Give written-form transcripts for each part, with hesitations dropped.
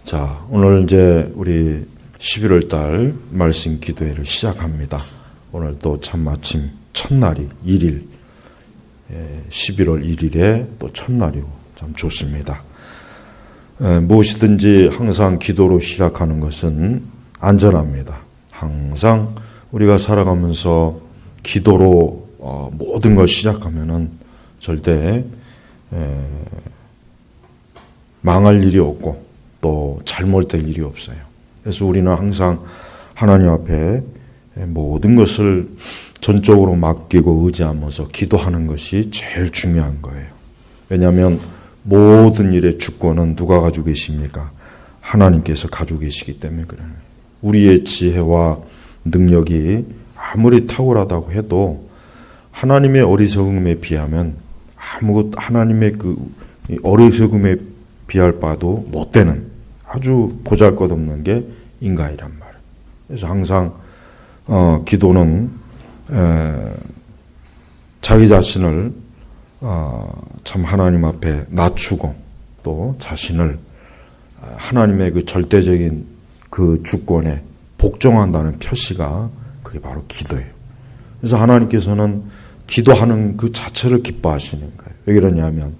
자, 오늘 이제 우리 11월 달 말씀 기도회를 시작합니다. 오늘 또 참 마침 첫날이 1일, 11월 1일에 또 첫날이고 참 좋습니다. 무엇이든지 항상 기도로 시작하는 것은 안전합니다. 항상 우리가 살아가면서 기도로 모든 걸 시작하면은 절대 망할 일이 없고 또 잘못될 일이 없어요. 그래서 우리는 항상 하나님 앞에 모든 것을 전적으로 맡기고 의지하면서 기도하는 것이 제일 중요한 거예요. 왜냐하면 모든 일의 주권은 누가 가지고 계십니까? 하나님께서 가지고 계시기 때문에 그래요. 우리의 지혜와 능력이 아무리 탁월하다고 해도 하나님의 어리석음에 비하면 하나님의 그 어리석음에 비할 바도 못 되는 아주 보잘것없는 게 인간이란 말이에요. 그래서 항상 기도는 자기 자신을 참 하나님 앞에 낮추고 또 자신을 하나님의 그 절대적인 그 주권에 복종한다는 표시가 그게 바로 기도예요. 그래서 하나님께서는 기도하는 그 자체를 기뻐하시는 거예요. 왜 그러냐면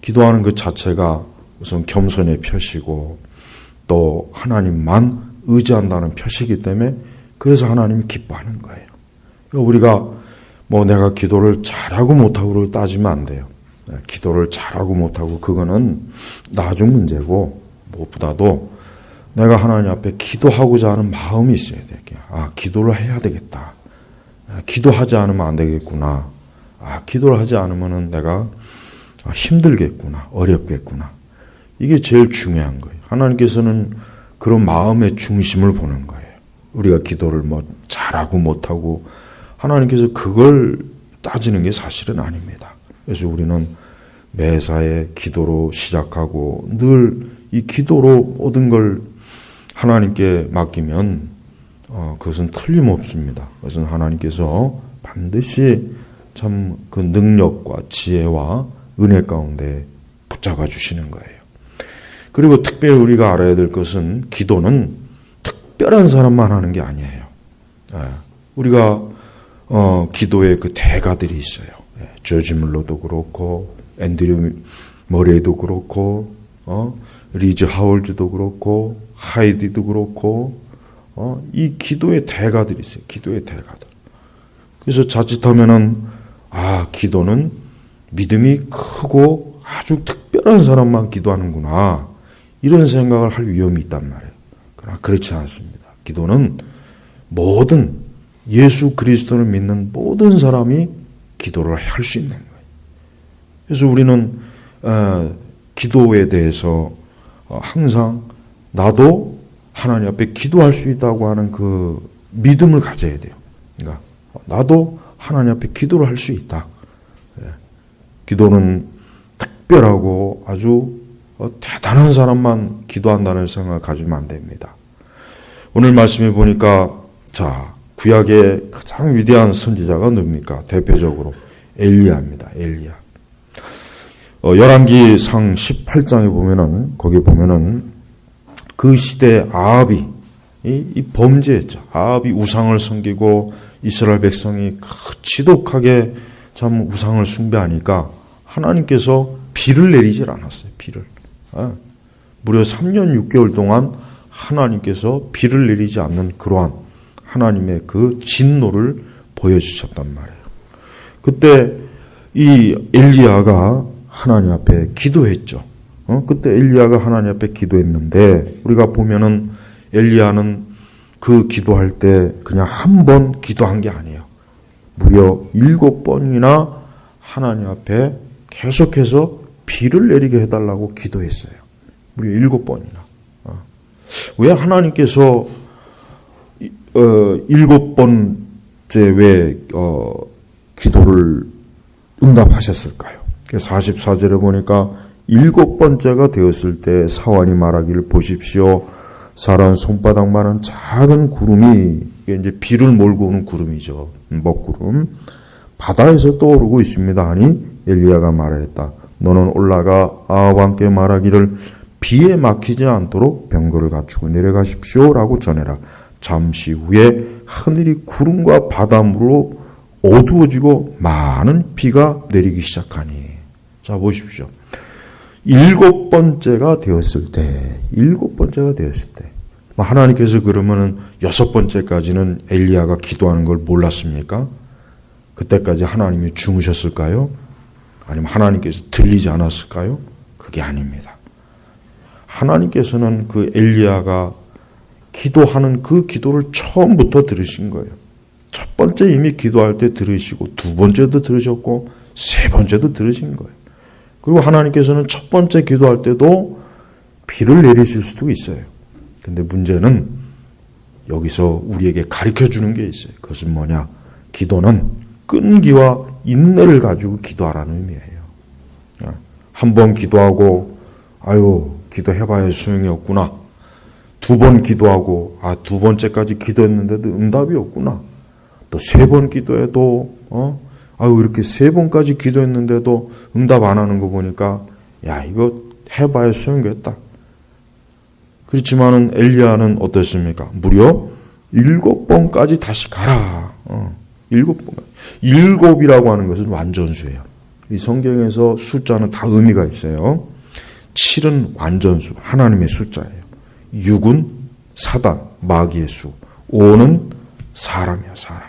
기도하는 그 자체가 우선 겸손의 표시고 또 하나님만 의지한다는 표시이기 때문에 그래서 하나님이 기뻐하는 거예요. 우리가 내가 기도를 잘하고 못하고를 따지면 안 돼요. 기도를 잘하고 못하고 그거는 나중 문제고 무엇보다도 내가 하나님 앞에 기도하고자 하는 마음이 있어야 돼요. 기도를 해야 되겠다. 기도하지 않으면 안 되겠구나. 기도를 하지 않으면 내가 힘들겠구나. 어렵겠구나. 이게 제일 중요한 거예요. 하나님께서는 그런 마음의 중심을 보는 거예요. 우리가 기도를 잘하고 못하고 하나님께서 그걸 따지는 게 사실은 아닙니다. 그래서 우리는 매사에 기도로 시작하고 늘 이 기도로 모든 걸 하나님께 맡기면 그것은 틀림없습니다. 그것은 하나님께서 반드시 참 그 능력과 지혜와 은혜 가운데 붙잡아 주시는 거예요. 그리고 특별히 우리가 알아야 될 것은 기도는 특별한 사람만 하는 게 아니에요. 우리가 기도의 그 대가들이 있어요. 조지 물러도 그렇고 앤드류 머레이도 그렇고 리즈 하월즈도 그렇고 하이디도 그렇고 이 기도의 대가들이 있어요. 기도의 대가들. 그래서 자칫하면은 기도는 믿음이 크고 아주 특별한 사람만 기도하는구나 이런 생각을 할 위험이 있단 말이에요. 그러나 그렇지 않습니다. 기도는 모든 예수 그리스도를 믿는 모든 사람이 기도를 할 수 있는 거예요. 그래서 우리는 기도에 대해서 항상 나도 하나님 앞에 기도할 수 있다고 하는 그 믿음을 가져야 돼요. 그러니까 나도 하나님 앞에 기도를 할 수 있다. 기도는 특별하고 아주 대단한 사람만 기도한다는 생각을 가지면 안 됩니다. 오늘 말씀에 보니까 구약의 가장 위대한 선지자가 누굽니까? 대표적으로 엘리야입니다. 엘리야. 열왕기상 18장에 보면은 거기 보면은 그 시대 아합이 이 범죄했죠. 아합이 우상을 섬기고 이스라엘 백성이 지독하게 참 우상을 숭배하니까 하나님께서 비를 내리질 않았어요. 비를. 무려 3년 6개월 동안 하나님께서 비를 내리지 않는 그러한 하나님의 그 진노를 보여주셨단 말이에요. 그때 이 엘리야가 하나님 앞에 기도했죠. 그때 엘리야가 하나님 앞에 기도했는데 우리가 보면은 엘리야는 그 기도할 때 그냥 한 번 기도한 게 아니에요. 무려 7번이나 하나님 앞에 계속해서 비를 내리게 해달라고 기도했어요. 무려 7번이나. 왜 하나님께서 7번째 왜 기도를 응답하셨을까요? 44절에 보니까 7번째가 되었을 때 사환이 말하기를 보십시오. 사람 손바닥만한 작은 구름이 이제 비를 몰고 오는 구름이죠. 먹구름. 바다에서 떠오르고 있습니다 하니 엘리야가 말하였다. 너는 올라가 아합 왕께 말하기를 비에 막히지 않도록 병거를 갖추고 내려가십시오라고 전해라. 잠시 후에 하늘이 구름과 바닷물로 어두워지고 많은 비가 내리기 시작하니. 자, 보십시오. 일곱 번째가 되었을 때 하나님께서 그러면은 여섯 번째까지는 엘리야가 기도하는 걸 몰랐습니까? 그때까지 하나님이 주무셨을까요? 아니면 하나님께서 들리지 않았을까요? 그게 아닙니다. 하나님께서는 그 엘리야가 기도하는 그 기도를 처음부터 들으신 거예요. 첫 번째 이미 기도할 때 들으시고, 두 번째도 들으셨고, 세 번째도 들으신 거예요. 그리고 하나님께서는 첫 번째 기도할 때도 비를 내리실 수도 있어요. 근데 문제는 여기서 우리에게 가르쳐 주는 게 있어요. 그것은 뭐냐? 기도는 끈기와 인내를 가지고 기도하라는 의미예요. 한 번 기도하고 기도해봐야 소용이 없구나. 두 번 기도하고 두 번째까지 기도했는데도 응답이 없구나. 또 세 번 기도해도 이렇게 세 번까지 기도했는데도 응답 안 하는 거 보니까 이거 해봐야 소용없겠다. 그렇지만은 엘리야는 어땠습니까? 무려 7번까지 다시 가라. 7번. 7이라고 하는 것은 완전수예요. 이 성경에서 숫자는 다 의미가 있어요. 7은 완전수, 하나님의 숫자예요. 6은 사단, 마귀의 수. 5는 사람이야, 사람.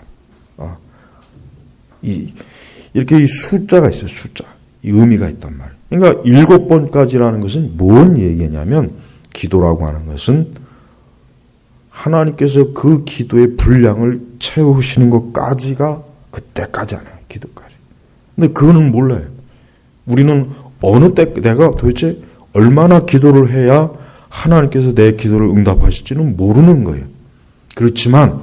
이렇게 이 숫자가 있어요, 숫자. 이 의미가 있단 말이에요. 그러니까 7번까지라는 것은 뭔 얘기냐면, 기도라고 하는 것은 하나님께서 그 기도의 분량을 채우시는 것까지가 그때까지 아니에요. 기도까지. 근데 그거는 몰라요. 우리는 어느 때 내가 도대체 얼마나 기도를 해야 하나님께서 내 기도를 응답하실지는 모르는 거예요. 그렇지만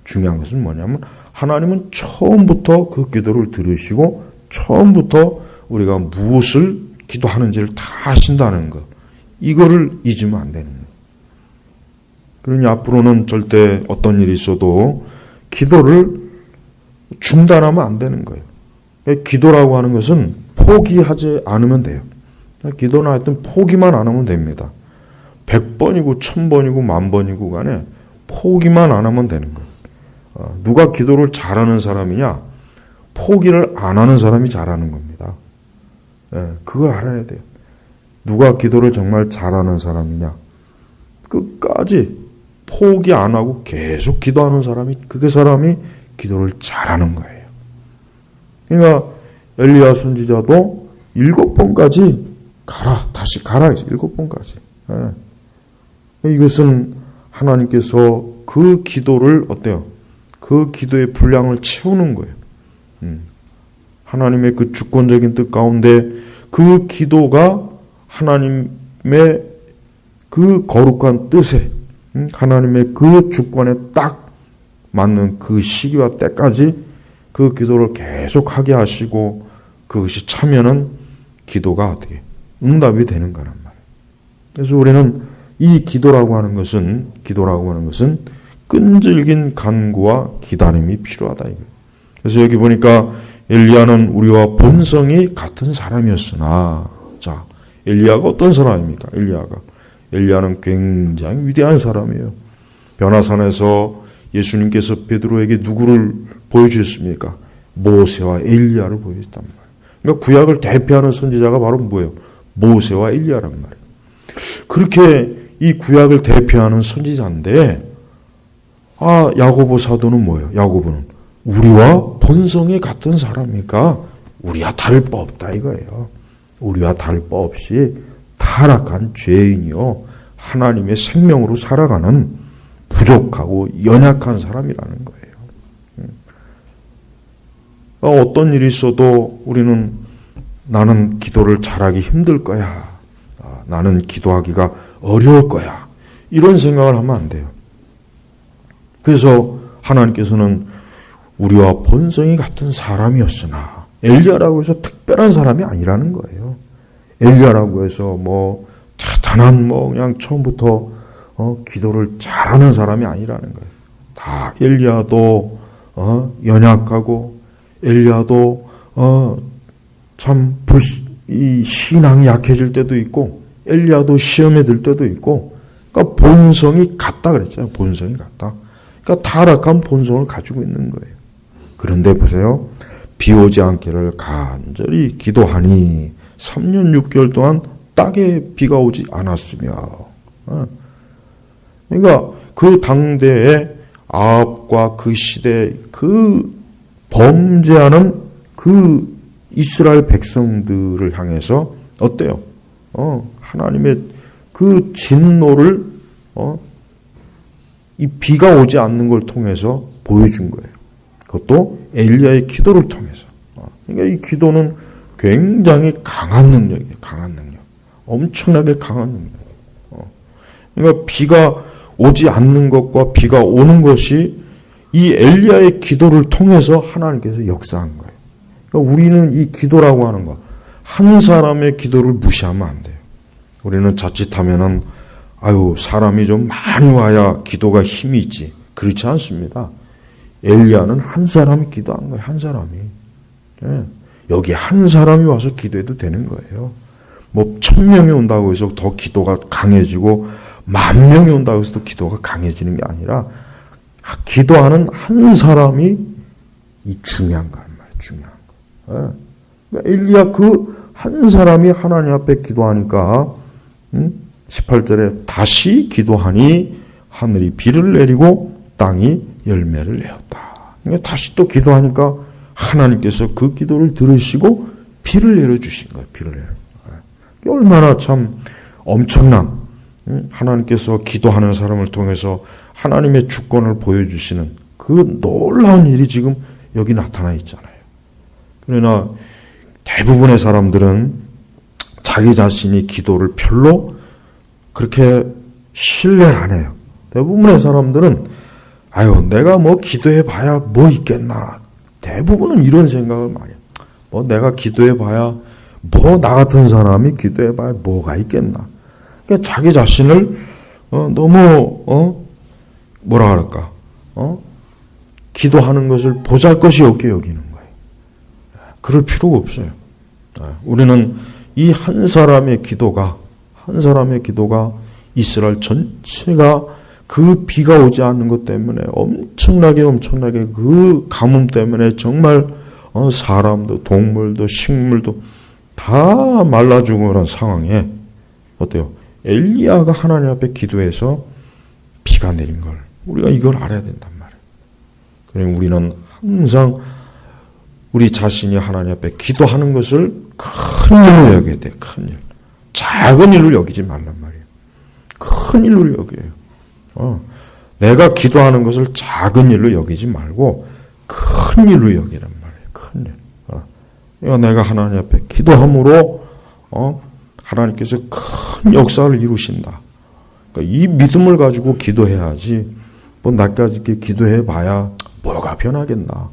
중요한 것은 뭐냐면 하나님은 처음부터 그 기도를 들으시고 처음부터 우리가 무엇을 기도하는지를 다 아신다는 것. 이거를 잊으면 안 되는 거예요. 그러니 앞으로는 절대 어떤 일이 있어도 기도를 중단하면 안 되는 거예요. 기도라고 하는 것은 포기하지 않으면 돼요. 기도는 하여튼 포기만 안 하면 됩니다. 100번이고 1000번이고 10,000번이고 간에 포기만 안 하면 되는 거예요. 누가 기도를 잘하는 사람이냐? 포기를 안 하는 사람이 잘하는 겁니다. 그걸 알아야 돼요. 누가 기도를 정말 잘하는 사람이냐? 끝까지 포기 안 하고 계속 기도하는 사람이, 그 사람이 기도를 잘하는 거예요. 그러니까 엘리야 선지자도 7번까지 가라, 다시 가라, 7번까지. 이것은 하나님께서 그 기도를 어때요? 그 기도의 분량을 채우는 거예요. 하나님의 그 주권적인 뜻 가운데 그 기도가 하나님의 그 거룩한 뜻에, 하나님의 그 주권에 딱 맞는 그 시기와 때까지 그 기도를 계속 하게 하시고 그것이 차면은 기도가 어떻게 응답이 되는 거란 말이에요. 그래서 우리는 이 기도라고 하는 것은 끈질긴 간구와 기다림이 필요하다 이거예요. 그래서 여기 보니까 엘리야는 우리와 본성이 같은 사람이었으나, 자, 엘리야가 어떤 사람입니까? 엘리야는 굉장히 위대한 사람이에요. 변화산에서 예수님께서 베드로에게 누구를 보여주셨습니까? 모세와 엘리야를 보여줬단 말이에요. 그러니까 구약을 대표하는 선지자가 바로 뭐예요? 모세와 엘리야란 말이에요. 그렇게 이 구약을 대표하는 선지자인데, 야고보 사도는 뭐예요? 야고보는 우리와 본성이 같은 사람이니까 우리와 다를 바 없다 이거예요. 우리와 다를 바 없이 타락한 죄인이요 하나님의 생명으로 살아가는 부족하고 연약한 사람이라는 거예요. 어떤 일이 있어도 우리는 나는 기도를 잘하기 힘들 거야. 나는 기도하기가 어려울 거야. 이런 생각을 하면 안 돼요. 그래서 하나님께서는 우리와 본성이 같은 사람이었으나 엘리야라고 해서 특별한 사람이 아니라는 거예요. 엘리야라고 해서 대단한 그냥 처음부터 기도를 잘하는 사람이 아니라는 거예요. 다 엘리야도 연약하고 엘리야도 참 이 신앙이 약해질 때도 있고 엘리야도 시험에 들 때도 있고, 그러니까 본성이 같다 그랬잖아요. 본성이 같다. 그러니까 타락한 본성을 가지고 있는 거예요. 그런데 보세요. 비 오지 않기를 간절히 기도하니 3년 6개월 동안 땅에 비가 오지 않았으며, 그러니까 그 당대의 아합과 그 시대의 그 범죄하는 그 이스라엘 백성들을 향해서 어때요? 하나님의 그 진노를 이 비가 오지 않는 걸 통해서 보여준 거예요. 그것도 엘리야의 기도를 통해서. 그러니까 이 기도는 굉장히 강한 능력이에요. 강한 능력. 엄청나게 강한 능력. 그러니까 비가 오지 않는 것과 비가 오는 것이 이 엘리야의 기도를 통해서 하나님께서 역사한 거예요. 그러니까 우리는 이 기도라고 하는 거, 한 사람의 기도를 무시하면 안 돼요. 우리는 자칫하면은 사람이 좀 많이 와야 기도가 힘이 있지. 그렇지 않습니다. 엘리야는 한 사람이 기도한 거예요. 한 사람이. 예. 여기 한 사람이 와서 기도해도 되는 거예요. 뭐 1000명이 온다고 해서 더 기도가 강해지고 10,000명이 온다고 해서 또 기도가 강해지는 게 아니라 기도하는 한 사람이 이 중요한 거란 말이에요. 중요한 거. 예. 그러니까 엘리야 그 한 사람이 하나님 앞에 기도하니까 18절에 다시 기도하니 하늘이 비를 내리고 땅이 열매를 내었다. 그러니까 다시 또 기도하니까 하나님께서 그 기도를 들으시고 비를 내려주신 거예요. 비를 내려. 얼마나 참 엄청난, 하나님께서 기도하는 사람을 통해서 하나님의 주권을 보여주시는 그 놀라운 일이 지금 여기 나타나 있잖아요. 그러나 대부분의 사람들은 자기 자신이 기도를 별로 그렇게 신뢰를 안 해요. 대부분의 사람들은 내가 뭐 기도해봐야 뭐 있겠나. 대부분은 이런 생각을 많이 해요. 뭐 내가 기도해봐야 뭐 나 같은 사람이 기도해봐야 뭐가 있겠나. 그러니까 자기 자신을 너무 뭐라 그럴까 기도하는 것을 보잘것이 여기는 거예요. 그럴 필요가 없어요. 우리는 이 한 사람의 기도가 이스라엘 전체가 그 비가 오지 않는 것 때문에 엄청나게 그 가뭄 때문에 정말 사람도 동물도 식물도 다 말라 죽어가는 상황에 어때요? 엘리야가 하나님 앞에 기도해서 비가 내린 걸 우리가 이걸 알아야 된단 말이에요. 그러니 우리는 항상 우리 자신이 하나님 앞에 기도하는 것을 큰 일로 여겨야 돼. 큰 일. 작은 일로 여기지 말란 말이에요. 큰 일로 여겨요. 내가 기도하는 것을 작은 일로 여기지 말고 큰 일로 여기란 말이에요. 큰 일. 그러니까 내가 하나님 앞에 기도함으로 하나님께서 큰 역사를 이루신다. 그러니까 이 믿음을 가지고 기도해야지 뭐 나까지 이렇게 기도해봐야 뭐가 변하겠나.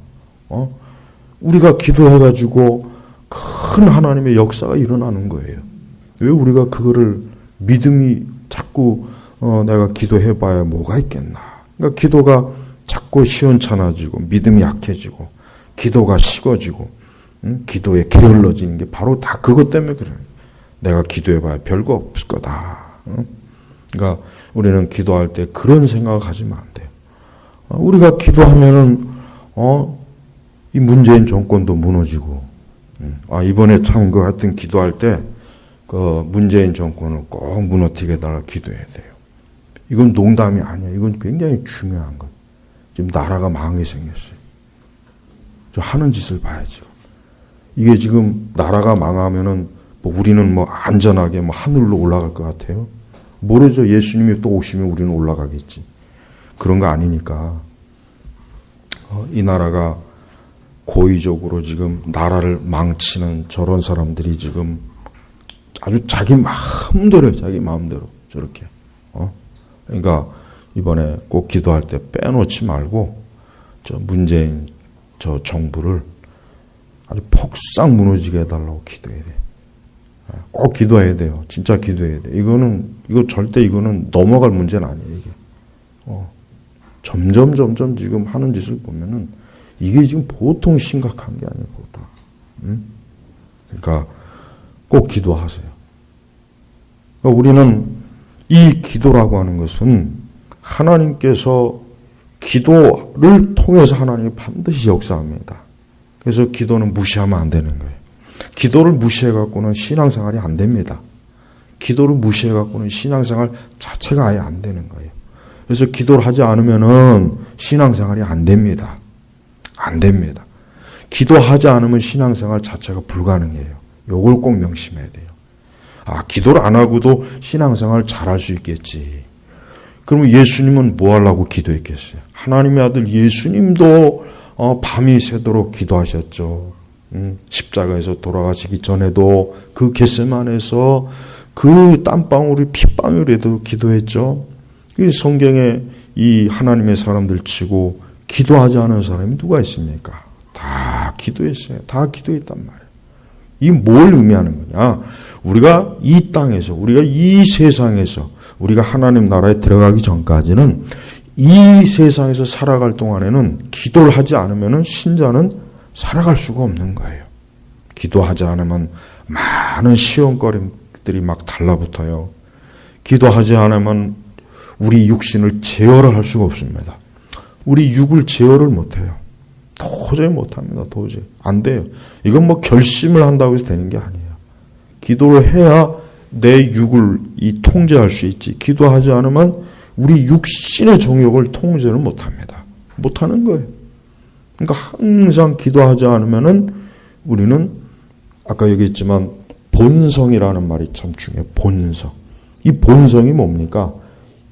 우리가 기도해가지고 큰 하나님의 역사가 일어나는 거예요. 왜 우리가 그거를 믿음이 자꾸 내가 기도해봐야 뭐가 있겠나. 그러니까 기도가 자꾸 시원찮아지고 믿음이 약해지고 기도가 식어지고 기도에 게을러지는 게 바로 다 그것 때문에 그래요. 내가 기도해봐야 별거 없을 거다. 그러니까 우리는 기도할 때 그런 생각을 가지면 안 돼요. 우리가 기도하면은 이 문재인 정권도 무너지고 이번에 참 그 하여튼 기도할 때 그 문재인 정권을 꼭 무너뜨리게 해달라 기도해야 돼요. 이건 농담이 아니에요. 이건 굉장히 중요한 것. 지금 나라가 망하게 생겼어요. 저 하는 짓을 봐야지. 이게 지금 나라가 망하면은 뭐 우리는 뭐 안전하게 뭐 하늘로 올라갈 것 같아요. 모르죠. 예수님이 또 오시면 우리는 올라가겠지. 그런 거 아니니까. 이 나라가 고의적으로 지금 나라를 망치는 저런 사람들이 지금 아주 자기 마음대로 저렇게. 그러니까 이번에 꼭 기도할 때 빼놓지 말고 저 문재인 저 정부를 아주 폭삭 무너지게 해달라고 기도해야 돼. 꼭 기도해야 돼요. 진짜 기도해야 돼. 이거 절대 넘어갈 문제는 아니에요, 이게. 점점 지금 하는 짓을 보면은 이게 지금 보통 심각한 게 아니에요, 보통. 그러니까 꼭 기도하세요. 우리는 이 기도라고 하는 것은 하나님께서 기도를 통해서 하나님이 반드시 역사합니다. 그래서 기도는 무시하면 안 되는 거예요. 기도를 무시해갖고는 신앙생활이 안 됩니다. 기도를 무시해갖고는 신앙생활 자체가 아예 안 되는 거예요. 그래서 기도를 하지 않으면은 신앙생활이 안 됩니다. 안 됩니다. 기도하지 않으면 신앙생활 자체가 불가능해요. 요걸 꼭 명심해야 돼요. 기도를 안 하고도 신앙생활 잘할 수 있겠지. 그러면 예수님은 뭐 하려고 기도했겠어요? 하나님의 아들 예수님도 밤이 새도록 기도하셨죠. 십자가에서 돌아가시기 전에도 그 겟세마네에서 그 땀방울이 핏방울에도 기도했죠. 이 성경에 이 하나님의 사람들 치고 기도하지 않은 사람이 누가 있습니까? 다 기도했어요. 다 기도했단 말이에요. 이 뭘 의미하는 거냐? 우리가 이 땅에서, 우리가 이 세상에서, 우리가 하나님 나라에 들어가기 전까지는 이 세상에서 살아갈 동안에는 기도를 하지 않으면 신자는 살아갈 수가 없는 거예요. 기도하지 않으면 많은 시험거리들이 막 달라붙어요. 기도하지 않으면 우리 육신을 제어를 할 수가 없습니다. 우리 육을 제어를 못해요. 도저히 못합니다. 도저히. 안 돼요. 이건 뭐 결심을 한다고 해서 되는 게 아니에요. 기도를 해야 내 육을 통제할 수 있지. 기도하지 않으면 우리 육신의 정욕을 통제를 못합니다. 못하는 거예요. 그러니까 항상 기도하지 않으면은 우리는 아까 얘기했지만 본성이라는 말이 참 중요해요. 본성. 이 본성이 뭡니까?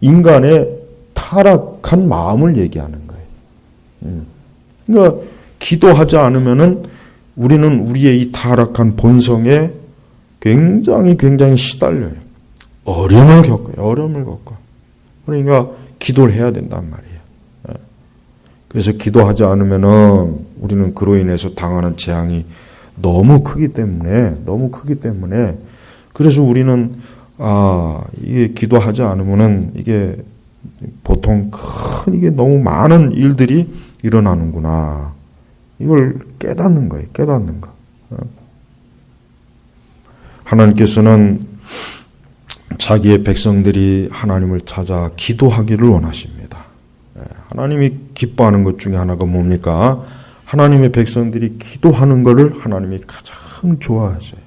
인간의 타락한 마음을 얘기하는 거예요. 그러니까 기도하지 않으면은 우리는 우리의 이 타락한 본성에 굉장히 시달려요. 어려움을 겪어요. 그러니까 기도를 해야 된단 말이에요. 그래서 기도하지 않으면은 우리는 그로 인해서 당하는 재앙이 너무 크기 때문에 그래서 우리는 이게 기도하지 않으면은 이게 보통 이게 너무 많은 일들이 일어나는구나. 이걸 깨닫는 거예요. 깨닫는 거. 하나님께서는 자기의 백성들이 하나님을 찾아 기도하기를 원하십니다. 하나님이 기뻐하는 것 중에 하나가 뭡니까? 하나님의 백성들이 기도하는 것을 하나님이 가장 좋아하세요.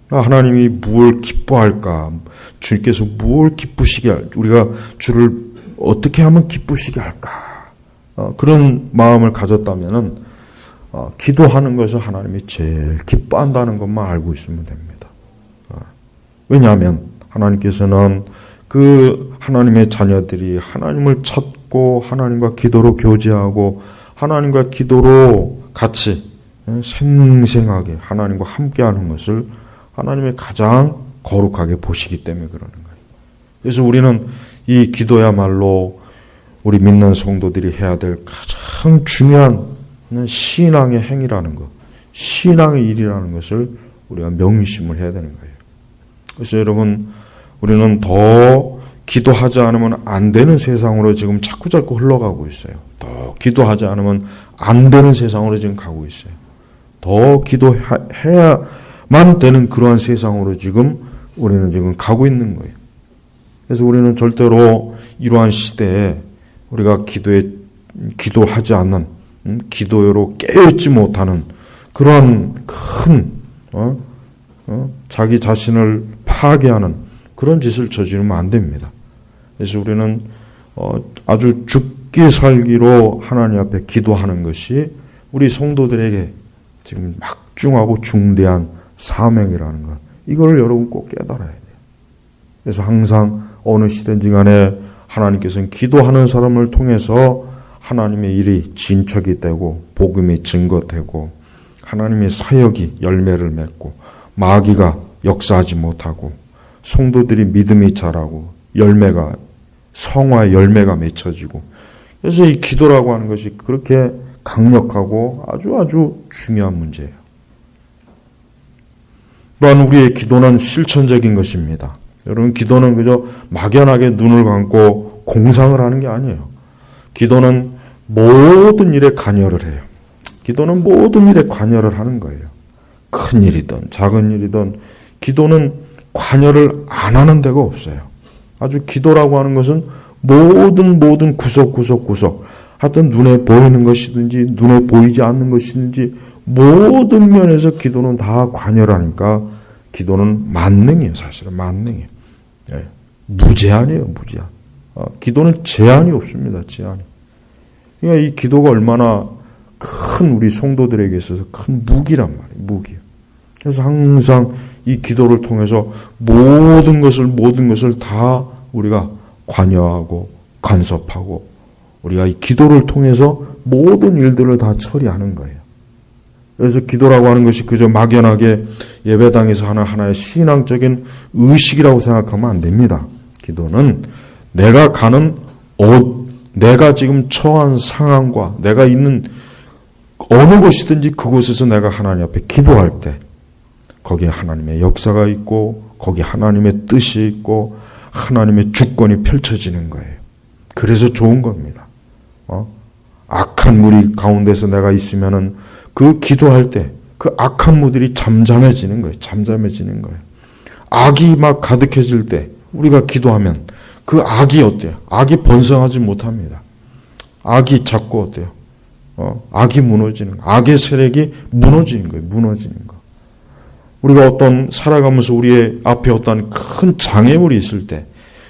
하나님이 무엇을 기뻐할까? 주께서 무엇을 기쁘시게 우리가 주를 어떻게 하면 기쁘시게 할까? 그런 마음을 가졌다면은 기도하는 것을 하나님이 제일 기뻐한다는 것만 알고 있으면 됩니다. 왜냐하면 하나님께서는 그 하나님의 자녀들이 하나님을 찾고 하나님과 기도로 교제하고 하나님과 기도로 같이 생생하게 하나님과 함께하는 것을 하나님이 가장 거룩하게 보시기 때문에 그러는 거예요. 그래서 우리는 이 기도야말로 우리 믿는 성도들이 해야 될 가장 중요한 신앙의 행위라는 것, 신앙의 일이라는 것을 우리가 명심을 해야 되는 거예요. 그래서 여러분, 우리는 더 기도하지 않으면 안 되는 세상으로 지금 자꾸 흘러가고 있어요. 더 기도하지 않으면 안 되는 세상으로 지금 가고 있어요. 더 기도해야만 되는 그러한 세상으로 지금 우리는 지금 가고 있는 거예요. 그래서 우리는 절대로 이러한 시대에 우리가 기도하지 않는, 기도로 깨어있지 못하는 그러한 큰, 자기 자신을 파괴하는 그런 짓을 저지르면 안 됩니다. 그래서 우리는 아주 죽기 살기로 하나님 앞에 기도하는 것이 우리 성도들에게 지금 막중하고 중대한 사명이라는 것. 이걸 여러분 꼭 깨달아야 돼요. 그래서 항상 어느 시대인지 간에 하나님께서는 기도하는 사람을 통해서 하나님의 일이 진척이 되고 복음이 증거되고 하나님의 사역이 열매를 맺고 마귀가 역사하지 못하고 성도들이 믿음이 자라고 성화의 열매가 맺혀지고 그래서 이 기도라고 하는 것이 그렇게 강력하고 아주 중요한 문제예요. 또한 우리의 기도는 실천적인 것입니다. 여러분, 기도는 그저 막연하게 눈을 감고 공상을 하는 게 아니에요. 기도는 모든 일에 관여를 해요. 기도는 모든 일에 관여를 하는 거예요. 큰 일이든 작은 일이든 기도는 관여를 안 하는 데가 없어요. 아주 기도라고 하는 것은 모든 구석 하여튼 눈에 보이는 것이든지 눈에 보이지 않는 것이든지 모든 면에서 기도는 다 관여를 하니까 기도는 만능이에요. 사실은 만능이에요. 예. 무제한이에요. 무제한. 기도는 제한이 없습니다. 제한이. 그러니까 이 기도가 얼마나 큰 우리 성도들에게 있어서 큰 무기란 말이에요. 무기. 그래서 항상 이 기도를 통해서 모든 것을 다 우리가 관여하고 간섭하고 우리가 이 기도를 통해서 모든 일들을 다 처리하는 거예요. 그래서 기도라고 하는 것이 그저 막연하게 예배당에서 하는 하나의 신앙적인 의식이라고 생각하면 안 됩니다. 기도는 내가 가는 옷, 내가 지금 처한 상황과 내가 있는 어느 곳이든지 그곳에서 내가 하나님 앞에 기도할 때 거기에 하나님의 역사가 있고 거기에 하나님의 뜻이 있고 하나님의 주권이 펼쳐지는 거예요. 그래서 좋은 겁니다. 악한 무리 가운데서 내가 있으면은 그 기도할 때 그 악한 무들이 잠잠해지는 거예요. 잠잠해지는 거예요. 악이 막 가득해질 때 우리가 기도하면 그 악이 어때요? 악이 번성하지 못합니다. 악이 자꾸 어때요? 악이 무너지는 거예요. 악의 세력이 무너지는 거예요. 무너지는 거. 우리가 어떤 살아가면서 우리의 앞에 어떤 큰 장애물이 있을 때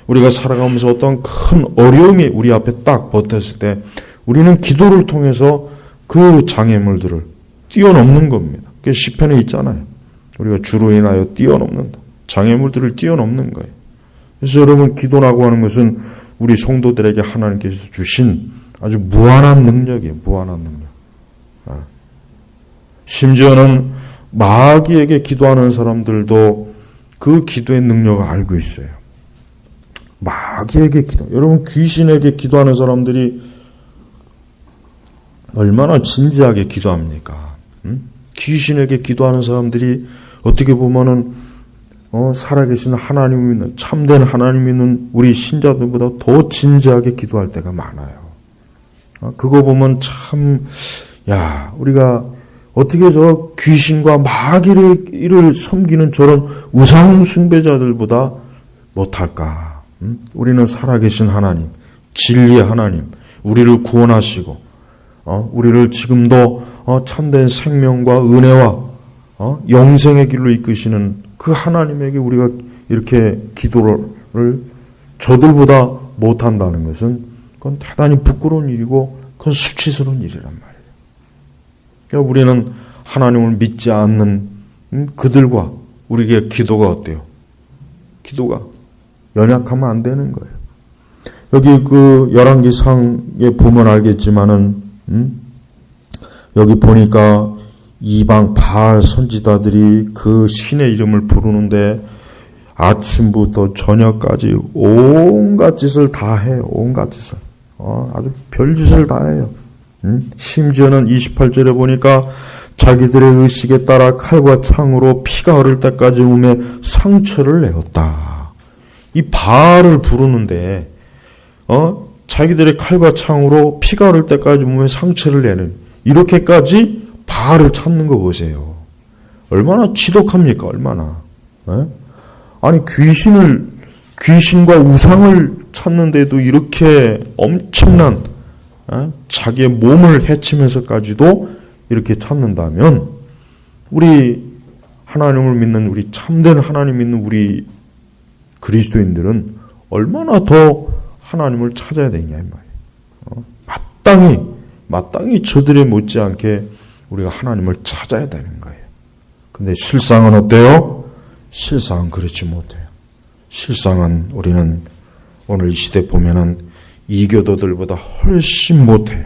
우리가 살아가면서 어떤 큰 어려움이 우리 앞에 딱 버텼을 때 우리는 기도를 통해서 그 장애물들을 뛰어넘는 겁니다. 그 시편에 있잖아요. 우리가 주로 인하여 뛰어넘는다. 장애물들을 뛰어넘는 거예요. 그래서 여러분 기도라고 하는 것은 우리 성도들에게 하나님께서 주신 아주 무한한 능력이에요. 무한한 능력. 심지어는 마귀에게 기도하는 사람들도 그 기도의 능력을 알고 있어요. 마귀에게 기도. 여러분 귀신에게 기도하는 사람들이 얼마나 진지하게 기도합니까? 귀신에게 기도하는 사람들이 어떻게 보면은 살아계신 하나님 믿는 참된 하나님 믿는 우리 신자들보다 더 진지하게 기도할 때가 많아요. 그거 보면 참 우리가 어떻게 저 귀신과 마귀를 섬기는 저런 우상 숭배자들보다 못할까? 우리는 살아계신 하나님, 진리의 하나님, 우리를 구원하시고 우리를 지금도 참된 생명과 은혜와 영생의 길로 이끄시는 그 하나님에게 우리가 이렇게 기도를 저들보다 못한다는 것은 그건 대단히 부끄러운 일이고 그건 수치스러운 일이란 말이에요. 그러니까 우리는 하나님을 믿지 않는 그들과 우리에게 기도가 어때요? 기도가 연약하면 안 되는 거예요. 여기 그 열왕기상에 보면 알겠지만은 여기 보니까 이방 바알 선지자들이 그 신의 이름을 부르는데 아침부터 저녁까지 온갖 짓을 다 해요. 온갖 짓을. 아주 별짓을 다 해요. 심지어는 28절에 보니까 자기들의 의식에 따라 칼과 창으로 피가 흐를 때까지 몸에 상처를 내었다. 이 바알을 부르는데 자기들의 칼과 창으로 피가 흐를 때까지 몸에 상처를 내는 이렇게까지 바알을 찾는 거 보세요. 얼마나 지독합니까? 얼마나. 아니 귀신과 우상을 찾는데도 이렇게 엄청난 자기의 몸을 해치면서까지도 이렇게 찾는다면 우리 하나님을 믿는 우리 참된 하나님 믿는 우리 그리스도인들은 얼마나 더 하나님을 찾아야 되냐 이 말이에요. 마땅히 저들에 못지않게 우리가 하나님을 찾아야 되는 거예요. 근데 실상은 어때요? 실상은 그렇지 못해요. 실상은 우리는 오늘 이 시대 보면은 이교도들보다 훨씬 못해요.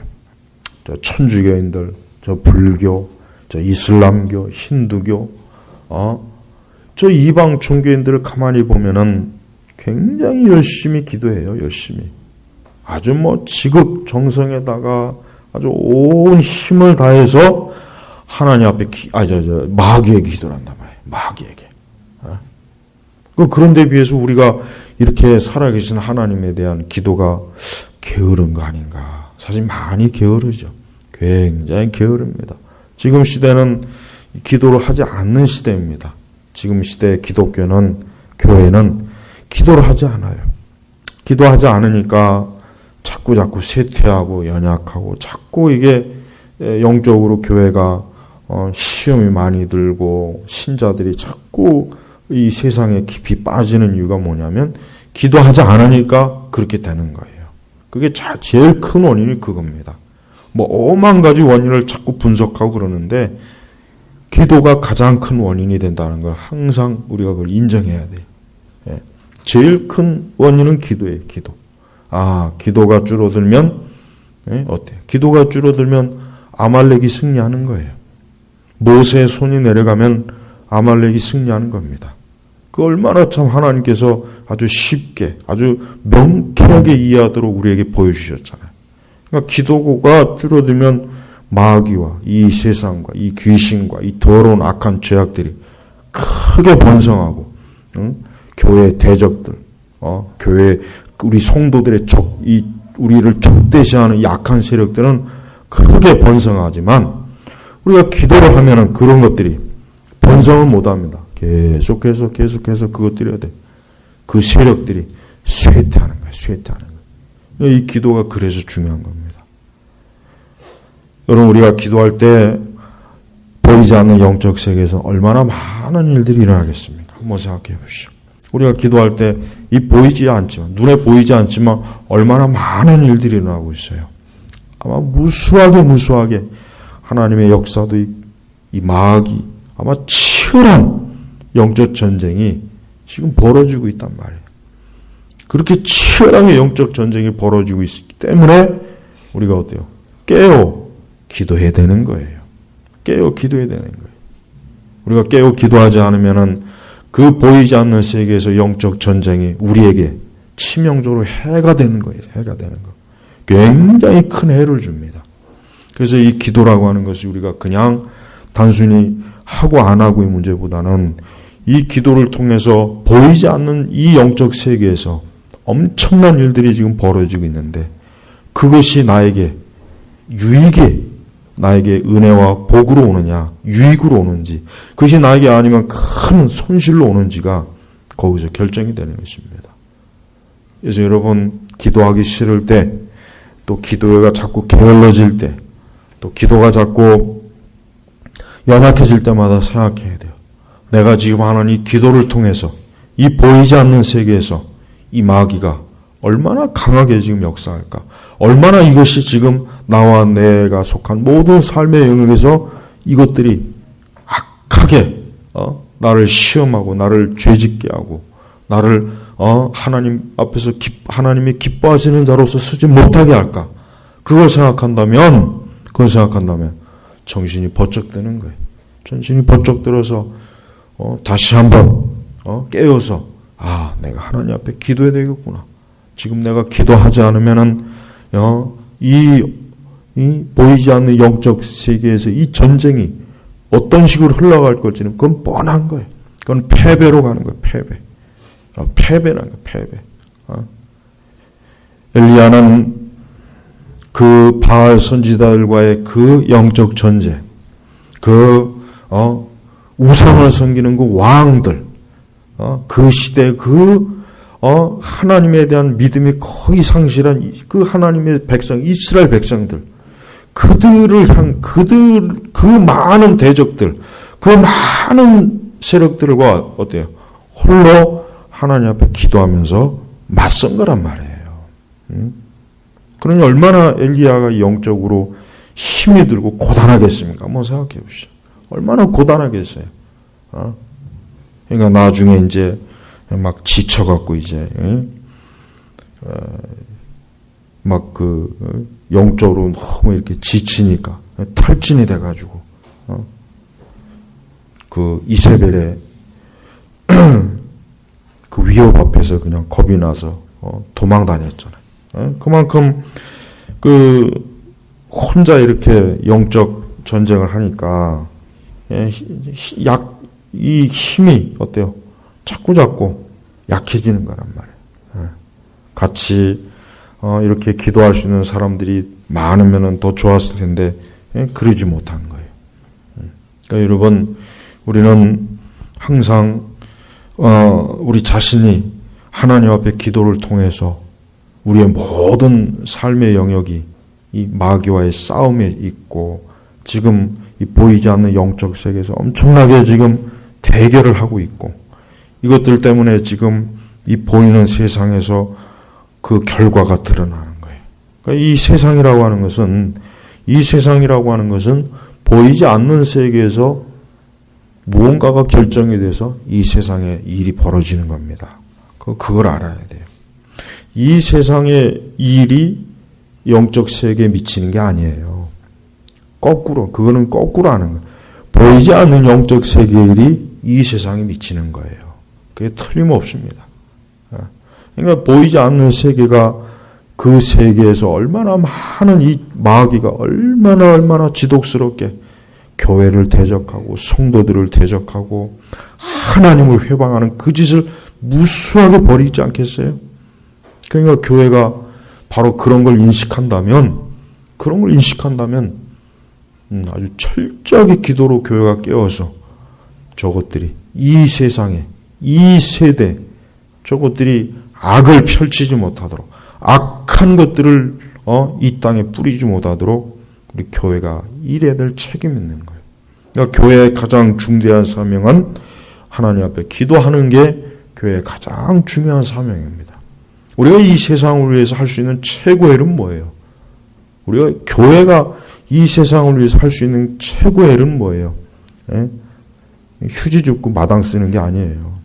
저 천주교인들, 저 불교, 저 이슬람교, 힌두교, 저 이방 종교인들을 가만히 보면은 굉장히 열심히 기도해요. 열심히. 아주 지극정성에다가 아주 온 힘을 다해서 하나님 앞에 마귀에게 기도를 한단 말이에요. 마귀에게. 그런데 비해서 우리가 이렇게 살아계신 하나님에 대한 기도가 게으른 거 아닌가. 사실 많이 게으르죠. 굉장히 게으릅니다. 지금 시대는 기도를 하지 않는 시대입니다. 지금 시대의 기독교는 교회는 기도를 하지 않아요. 기도하지 않으니까 자꾸 쇠퇴하고 연약하고 자꾸 이게 영적으로 교회가 시험이 많이 들고 신자들이 자꾸 이 세상에 깊이 빠지는 이유가 뭐냐면 기도하지 않으니까 그렇게 되는 거예요. 그게 제일 큰 원인이 그겁니다. 뭐 오만 가지 원인을 자꾸 분석하고 그러는데 기도가 가장 큰 원인이 된다는 걸 항상 우리가 그걸 인정해야 돼요. 예. 제일 큰 원인은 기도예요. 기도. 기도가 줄어들면 어때요? 기도가 줄어들면 아말렉이 승리하는 거예요. 모세의 손이 내려가면 아말렉이 승리하는 겁니다. 그 얼마나 참 하나님께서 아주 쉽게 아주 명쾌하게 이해하도록 우리에게 보여주셨잖아요. 그러니까 기도가 줄어들면 마귀와 이 세상과 이 귀신과 이 더러운 악한 죄악들이 크게 번성하고 교회 대적들, 교회 우리 성도들의 우리를 적대시하는 이 악한 세력들은 크게 번성하지만 우리가 기도를 하면은 그런 것들이 번성을 못합니다. 계속해서 그것들이 그 세력들이 쇠퇴하는 거예요. 쇠퇴하는 거예요. 이 기도가 그래서 중요한 겁니다. 여러분 우리가 기도할 때 보이지 않는 영적 세계에서 얼마나 많은 일들이 일어나겠습니까? 한번 생각해 보시죠. 우리가 기도할 때 이 보이지 않지만 눈에 보이지 않지만 얼마나 많은 일들이 일어나고 있어요. 아마 무수하게 하나님의 역사도 이 마귀 아마 치열한 영적 전쟁이 지금 벌어지고 있단 말이에요. 그렇게 치열하게 영적 전쟁이 벌어지고 있기 때문에 우리가 어때요? 깨어 기도해야 되는 거예요. 깨어 기도해야 되는 거예요. 우리가 깨어 기도하지 않으면은 그 보이지 않는 세계에서 영적 전쟁이 우리에게 치명적으로 해가 되는 거예요. 해가 되는 거. 굉장히 큰 해를 줍니다. 그래서 이 기도라고 하는 것이 우리가 그냥 단순히 하고 안 하고의 문제보다는 이 기도를 통해서 보이지 않는 이 영적 세계에서 엄청난 일들이 지금 벌어지고 있는데 그것이 나에게 나에게 은혜와 복으로 오느냐, 유익으로 오는지, 그것이 나에게 아니면 큰 손실로 오는지가 거기서 결정이 되는 것입니다. 그래서 여러분, 기도하기 싫을 때, 또 기도가 자꾸 게을러질 때, 또 기도가 자꾸 연약해질 때마다 생각해야 돼요. 내가 지금 하는 이 기도를 통해서, 이 보이지 않는 세계에서 이 마귀가 얼마나 강하게 지금 역사할까? 얼마나 이것이 지금 나와 내가 속한 모든 삶의 영역에서 이것들이 악하게 나를 시험하고 나를 죄짓게 하고 나를 하나님 앞에서 하나님이 기뻐하시는 자로서 쓰지 못하게 할까? 그걸 생각한다면 정신이 번쩍 드는 거예요. 정신이 번쩍 들어서 다시 한번 깨어서 내가 하나님 앞에 기도해야 되겠구나. 지금 내가 기도하지 않으면은 이 보이지 않는 영적 세계에서 이 전쟁이 어떤 식으로 흘러갈 걸지는 그건 뻔한 거예요. 그건 패배로 가는 거예요. 패배라는 거예요. 패배. 엘리야는 그 바알 선지자들과의 그 영적 전쟁, 우상을 섬기는 그 왕들, 그 시대 하나님에 대한 믿음이 거의 상실한 그 하나님의 백성, 이스라엘 백성들, 그 많은 대적들, 그 많은 세력들과 어때요? 홀로 하나님 앞에 기도하면서 맞선 거란 말이에요. 그러니 얼마나 엘리야가 영적으로 힘이 들고 고단하겠습니까? 한번 생각해 보시죠. 얼마나 고단하겠어요. 그러니까 나중에 이제 막 지쳐갖고 이제 막 영적으로 너무 이렇게 지치니까 탈진이 돼가지고 그 이세벨의 그 위협 앞에서 그냥 겁이 나서 도망 다녔잖아요. 그만큼 혼자 이렇게 영적 전쟁을 하니까 이 힘이 어때요? 자꾸 약해지는 거란 말이에요. 같이 이렇게 기도할 수 있는 사람들이 많으면 더 좋았을 텐데 그러지 못한 거예요. 그러니까 여러분, 우리는 항상 우리 자신이 하나님 앞에 기도를 통해서 우리의 모든 삶의 영역이 이 마귀와의 싸움에 있고 지금 이 보이지 않는 영적 세계에서 엄청나게 지금 대결을 하고 있고 이것들 때문에 지금 이 보이는 세상에서 그 결과가 드러나는 거예요. 그러니까 이 세상이라고 하는 것은 보이지 않는 세계에서 무언가가 결정이 돼서 이 세상에 일이 벌어지는 겁니다. 그걸 알아야 돼요. 이 세상의 일이 영적 세계에 미치는 게 아니에요. 그거는 거꾸로 하는 거예요. 보이지 않는 영적 세계의 일이 이 세상에 미치는 거예요. 그게 틀림없습니다. 그러니까 보이지 않는 세계가 그 세계에서 얼마나 많은 이 마귀가 얼마나 지독스럽게 교회를 대적하고 성도들을 대적하고 하나님을 회방하는 그 짓을 무수하게 벌이지 않겠어요? 그러니까 교회가 바로 그런 걸 인식한다면 아주 철저하게 기도로 교회가 깨어서 저것들이 이 세상에 이 세대 저것들이 악을 펼치지 못하도록 악한 것들을 이 땅에 뿌리지 못하도록 우리 교회가 일해야 될 책임이 있는 거예요. 그러니까 교회의 가장 중대한 사명은 하나님 앞에 기도하는 게 교회의 가장 중요한 사명입니다. 우리가 이 세상을 위해서 할 수 있는 최고의 일은 뭐예요? 우리가 교회가 이 세상을 위해서 할 수 있는 최고의 일은 뭐예요? 휴지 줍고 마당 쓰는 게 아니에요.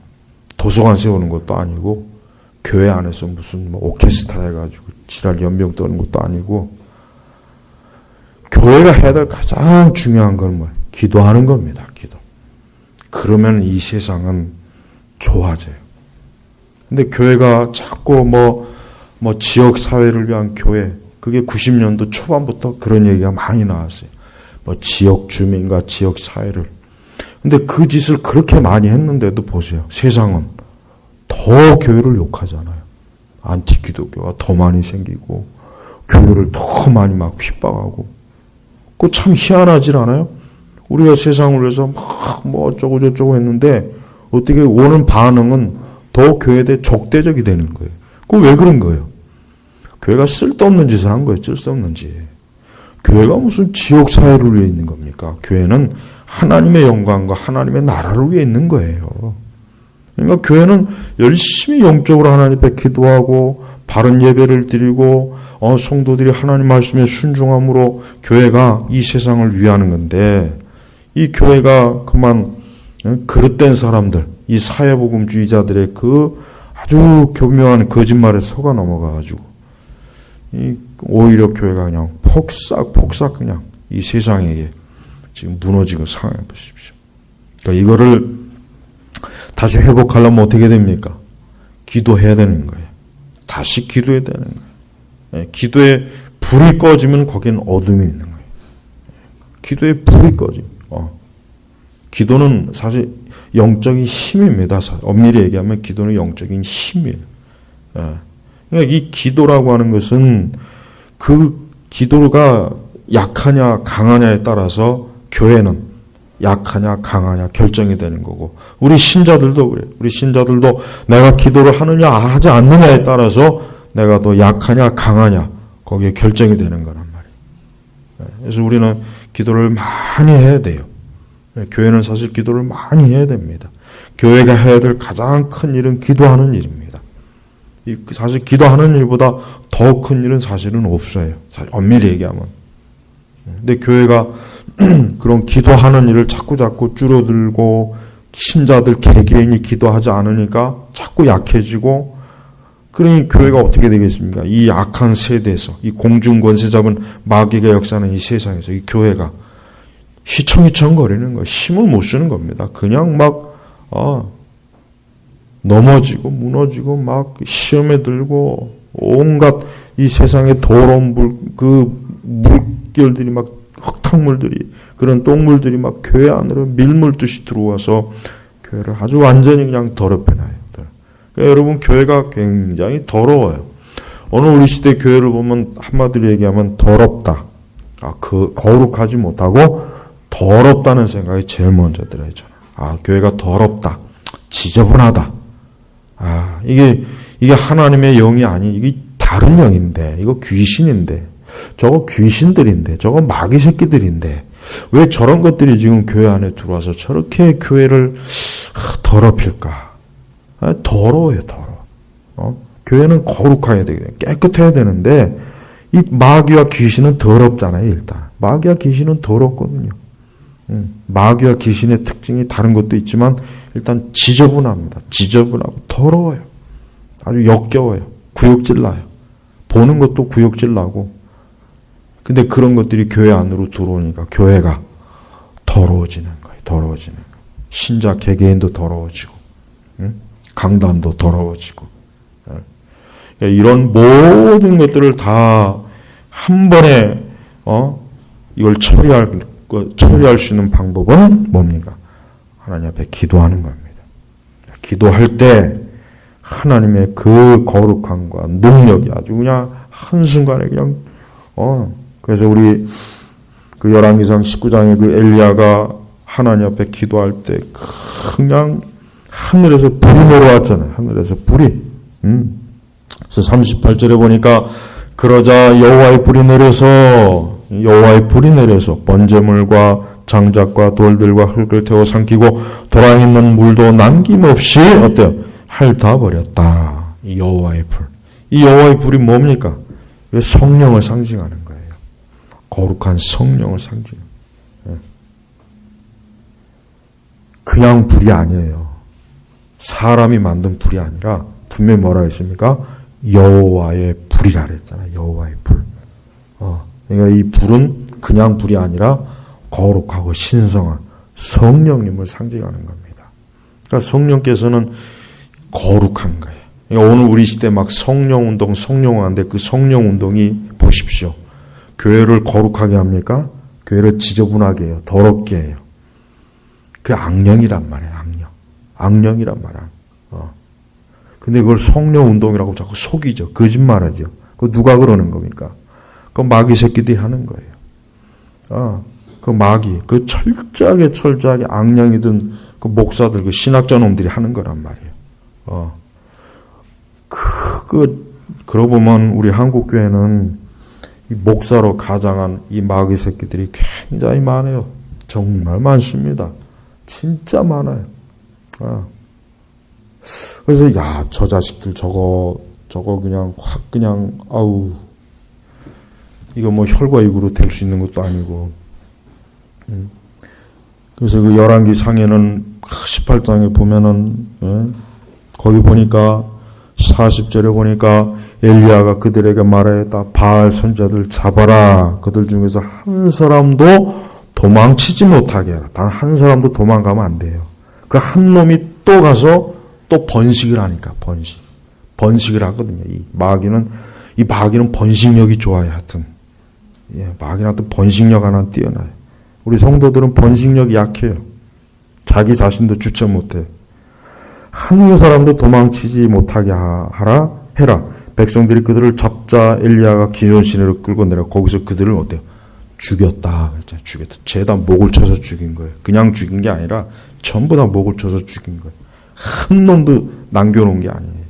도서관 세우는 것도 아니고 교회 안에서 무슨 오케스트라 해가지고 지랄 연병 떠는 것도 아니고 교회가 해야 될 가장 중요한 건 뭐예요? 기도하는 겁니다. 기도. 그러면 이 세상은 좋아져요. 근데 교회가 자꾸 지역 사회를 위한 교회, 그게 90년도 초반부터 그런 얘기가 많이 나왔어요. 지역 주민과 지역 사회를. 근데 그 짓을 그렇게 많이 했는데도 보세요. 세상은 더 교회를 욕하잖아요. 안티기독교가 더 많이 생기고 교회를 더 많이 막 핍박하고. 그거 참 희한하질 않아요? 우리가 세상을 위해서 어쩌고 저쩌고 했는데 어떻게 오는 반응은 더 교회에 대해 적대적이 되는 거예요. 그거 왜 그런 거예요? 교회가 쓸데없는 짓을 한 거예요. 쓸데없는 짓. 교회가 무슨 지옥 사회를 위해 있는 겁니까? 교회는 하나님의 영광과 하나님의 나라를 위해 있는 거예요. 그러니까 교회는 열심히 영적으로 하나님 앞에 기도하고 바른 예배를 드리고 성도들이 하나님 말씀에 순종함으로 교회가 이 세상을 위하는 건데 이 교회가 그만 그릇된 사람들, 이 사회복음주의자들의 그 아주 교묘한 거짓말에 속아 넘어가가지고 오히려 교회가 그냥 폭삭 그냥 이 세상에게 지금 무너지고 상황해 보십시오. 그러니까 이거를 다시 회복하려면 어떻게 됩니까? 기도해야 되는 거예요. 다시 기도해야 되는 거예요. 기도에 불이 꺼지면 거기는 어둠이 있는 거예요. 기도에 불이 꺼지면. 기도는 사실 영적인 힘입니다. 엄밀히 얘기하면 기도는 영적인 힘이에요. 그러니까 이 기도라고 하는 것은 그 기도가 약하냐 강하냐에 따라서 교회는 약하냐 강하냐 결정이 되는 거고 우리 신자들도 그래요. 우리 신자들도 내가 기도를 하느냐 하지 않느냐에 따라서 내가 더 약하냐 강하냐 거기에 결정이 되는 거란 말이에요. 그래서 우리는 기도를 많이 해야 돼요. 교회는 사실 기도를 많이 해야 됩니다. 교회가 해야 될 가장 큰 일은 기도하는 일입니다. 사실 기도하는 일보다 더 큰 일은 사실은 없어요. 사실 엄밀히 얘기하면. 근데 교회가 그런 기도하는 일을 자꾸 줄어들고 신자들 개개인이 기도하지 않으니까 자꾸 약해지고 그러니 교회가 어떻게 되겠습니까? 이 악한 세대에서 이 공중 권세 잡은 마귀가 역사하는 이 세상에서 이 교회가 휘청휘청거리는 거예요. 힘을 못 쓰는 겁니다. 그냥 넘어지고 무너지고 막 시험에 들고 온갖 이 세상의 더러운 물결들이 막 흙탕물들이 그런 똥물들이 막 교회 안으로 밀물듯이 들어와서 교회를 아주 완전히 그냥 더럽혀놔요. 그러니까 여러분 교회가 굉장히 더러워요. 오늘 우리 시대 교회를 보면 한마디로 얘기하면 더럽다. 거룩하지 못하고 더럽다는 생각이 제일 먼저 들어요. 저는. 교회가 더럽다. 지저분하다. 이게 하나님의 영이 이게 다른 영인데, 이거 귀신인데, 저거 귀신들인데, 저거 마귀 새끼들인데, 왜 저런 것들이 지금 교회 안에 들어와서 저렇게 교회를 더럽힐까? 더러워요, 더러워. 교회는 거룩해야 되겠네. 깨끗해야 되는데, 이 마귀와 귀신은 더럽잖아요, 일단. 마귀와 귀신은 더럽거든요. 마귀와 귀신의 특징이 다른 것도 있지만, 일단 지저분합니다. 지저분하고 더러워요. 아주 역겨워요. 구역질 나요. 보는 것도 구역질 나고. 근데 그런 것들이 교회 안으로 들어오니까 교회가 더러워지는 거예요. 더러워지는 거예요. 신자 개개인도 더러워지고, 강단도 더러워지고. 이런 모든 것들을 다 한 번에 이걸 처리할 수 있는 방법은 뭡니까? 하나님 앞에 기도하는 겁니다. 기도할 때 하나님의 그 거룩함과 능력이 아주 그냥 한순간에 그냥 그래서 우리 그 열왕기상 19장의 그 엘리야가 하나님 앞에 기도할 때 그냥 하늘에서 불이 내려왔잖아요. 하늘에서 불이. 그래서 38절에 보니까 그러자 여호와의 불이 내려서 번제물과 장작과 돌들과 흙을 태워 삼키고 도랑에 있는 물도 남김없이 어때요? 핥아버렸다. 이 여호와의 불. 이 여호와의 불이 뭡니까? 성령을 상징하는 거예요. 거룩한 성령을 상징. 그냥 불이 아니에요. 사람이 만든 불이 아니라 분명히 뭐라 했습니까? 여호와의 불이라 그랬잖아요. 여호와의 불. 그러니까 이 불은 그냥 불이 아니라 거룩하고 신성한 성령님을 상징하는 겁니다. 그러니까 성령께서는 거룩한 거예요. 그러니까 오늘 우리 시대 막 성령운동, 성령화인데 그 성령운동이 보십시오. 교회를 거룩하게 합니까? 교회를 지저분하게 해요. 더럽게 해요. 그게 악령이란 말이에요. 악령이란 말이야. 근데 그걸 성령운동이라고 자꾸 속이죠. 거짓말하죠. 그거 누가 그러는 겁니까? 그 마귀 새끼들이 하는 거예요. 그 마귀, 그 철저하게 악령이든 그 목사들, 그 신학자 놈들이 하는 거란 말이에요. 그러고 보면 우리 한국교회는 이 목사로 가장한 이 마귀 새끼들이 굉장히 많아요. 정말 많습니다. 진짜 많아요. 그래서 저 자식들 저거 그냥 확 그냥 이거 뭐 혈과 육으로 될 수 있는 것도 아니고. 그래서 그 열왕기 상에는 18장에 보면은 거기 보니까 40절에 보니까 엘리야가 그들에게 말하였다. 바알 선지자들 잡아라. 그들 중에서 한 사람도 도망치지 못하게 해라. 단 한 사람도 도망가면 안 돼요. 그 한 놈이 또 가서 또 번식을 하니까 번식을 하거든요. 이 마귀는 번식력이 좋아요. 하여튼 마귀는 번식력 하나 뛰어나요. 우리 성도들은 번식력이 약해요. 자기 자신도 주체 못해. 한 사람도 도망치지 못하게 해라. 백성들이 그들을 잡자 엘리야가 기존 시내로 끌고 내려 거기서 그들을 어때요? 죽였다. 죽였다. 죄다 목을 쳐서 죽인 거예요. 그냥 죽인 게 아니라 전부 다 목을 쳐서 죽인 거예요. 한 놈도 남겨놓은 게 아니에요.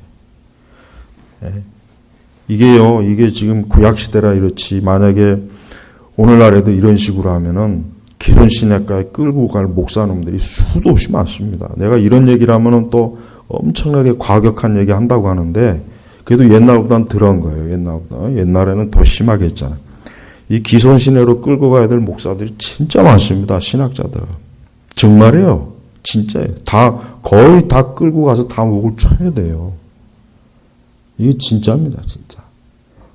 이게 지금 구약시대라 이렇지, 만약에 오늘날에도 이런 식으로 하면은 기존 시내가에 끌고 갈 목사놈들이 수도 없이 많습니다. 내가 이런 얘기를 하면은 또 엄청나게 과격한 얘기 한다고 하는데, 그래도 옛날보다는 덜한 거예요. 옛날에는 더 심하게 했잖아요. 이 기존 시내로 끌고 가야 될 목사들이 진짜 많습니다. 신학자들. 정말이에요. 진짜예요. 거의 다 끌고 가서 다 목을 쳐야 돼요. 이게 진짜입니다, 진짜.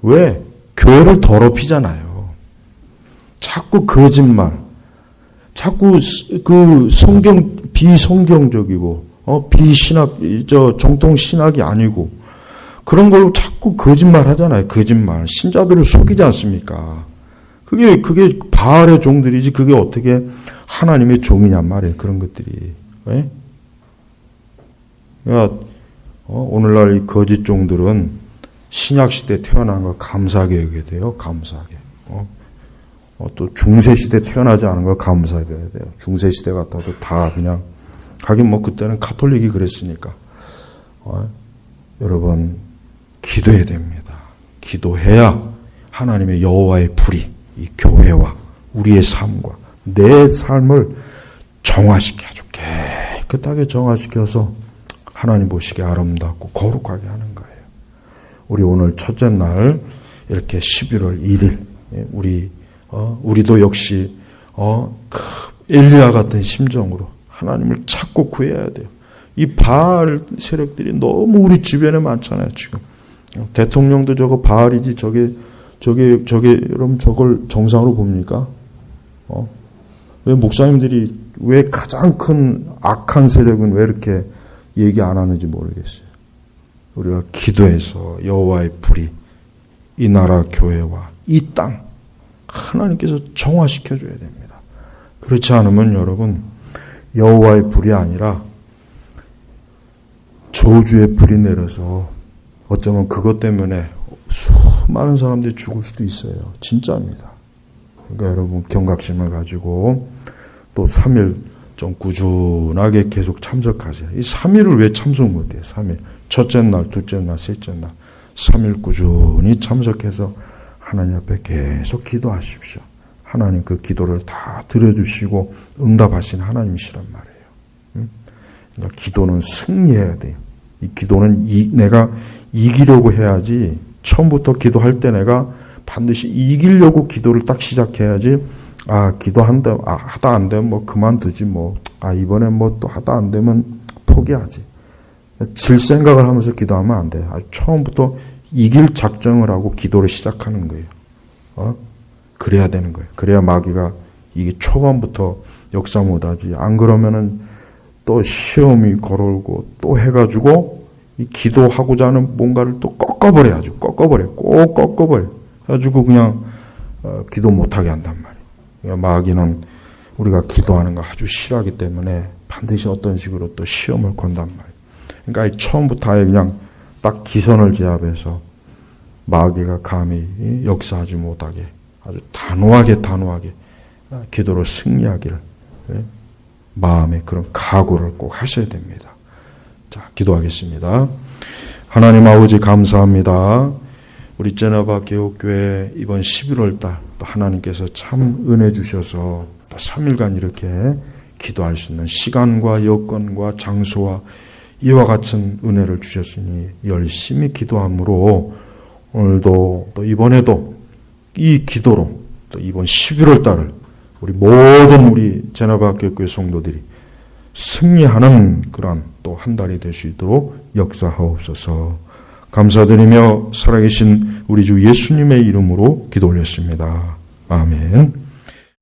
왜? 교회를 더럽히잖아요. 자꾸 거짓말. 자꾸 그 비성경적이고, 정통 신학이 아니고, 그런 걸로 자꾸 거짓말 하잖아요. 거짓말. 신자들을 속이지 않습니까? 그게 바알의 종들이지, 그게 어떻게 하나님의 종이냔 말이에요. 그런 것들이. 왜? 그러니까, 오늘날 이 거짓 종들은 신약시대에 태어난 걸 감사하게 여겨야 돼요. 감사하게. 또 중세시대에 태어나지 않은 걸 감사하게 해야 돼요. 중세시대 같아도 다 그냥 하긴 뭐 그때는 가톨릭이 그랬으니까. 여러분 기도해야 됩니다. 기도해야 하나님의 여호와의 불이 이 교회와 우리의 삶과 내 삶을 정화시켜 아주 깨끗하게 정화시켜서 하나님 보시기에 아름답고 거룩하게 하는 거예요. 우리 오늘 첫째 날 이렇게 11월 1일 우리도 역시 엘리야 같은 심정으로 하나님을 찾고 구해야 돼요. 이 바알 세력들이 너무 우리 주변에 많잖아요. 지금 대통령도 저거 바알이지 저게 여러분 저걸 정상으로 봅니까? 왜 목사님들이 왜 가장 큰 악한 세력은 왜 이렇게 얘기 안 하는지 모르겠어요. 우리가 기도해서 여호와의 불이 이 나라 교회와 이 땅 하나님께서 정화시켜 줘야 됩니다. 그렇지 않으면 여러분 여호와의 불이 아니라 저주의 불이 내려서 어쩌면 그것 때문에 수많은 사람들이 죽을 수도 있어요. 진짜입니다. 그러니까 여러분 경각심을 가지고 또 3일 좀 꾸준하게 계속 참석하세요. 이 3일을 왜 참석 못해요? 3일. 첫째 날, 둘째 날, 셋째 날. 3일 꾸준히 참석해서 하나님 앞에 계속 기도하십시오. 하나님 그 기도를 다 들어주시고 응답하신 하나님이시란 말이에요. 그러니까 기도는 승리해야 돼요. 이 기도는 내가 이기려고 해야지 처음부터 기도할 때 내가 반드시 이기려고 기도를 딱 시작해야지 하다 안 되면 뭐 그만두지 이번에 뭐 또 하다 안 되면 포기하지. 질 생각을 하면서 기도하면 안 돼. 처음부터 이길 작정을 하고 기도를 시작하는 거예요. 그래야 되는 거예요. 그래야 마귀가 이게 초반부터 역사 못하지. 안 그러면은 또 시험이 걸어오고 또 해가지고 이 기도하고자 하는 뭔가를 또 꺾어버려야죠. 꼭 꺾어버려. 해가지고 그냥 기도 못하게 한단 말이에요. 마귀는 우리가 기도하는 거 아주 싫어하기 때문에 반드시 어떤 식으로 또 시험을 건단 말이에요. 그러니까 처음부터 아예 그냥 딱 기선을 제압해서 마귀가 감히 역사하지 못하게 아주 단호하게 기도로 승리하기를 마음의 그런 각오를 꼭 하셔야 됩니다. 자, 기도하겠습니다. 하나님 아버지 감사합니다. 우리 제너바 개옥교회 이번 11월 달 또 하나님께서 참 은혜 주셔서 또 3일간 이렇게 기도할 수 있는 시간과 여건과 장소와 이와 같은 은혜를 주셨으니 열심히 기도함으로 오늘도 또 이번에도 이 기도로 또 이번 11월 달을 우리 제너바 개옥교회 성도들이 승리하는 그런 또 한 달이 될 수 있도록 역사하옵소서. 감사드리며 살아계신 우리 주 예수님의 이름으로 기도 올렸습니다. 아멘.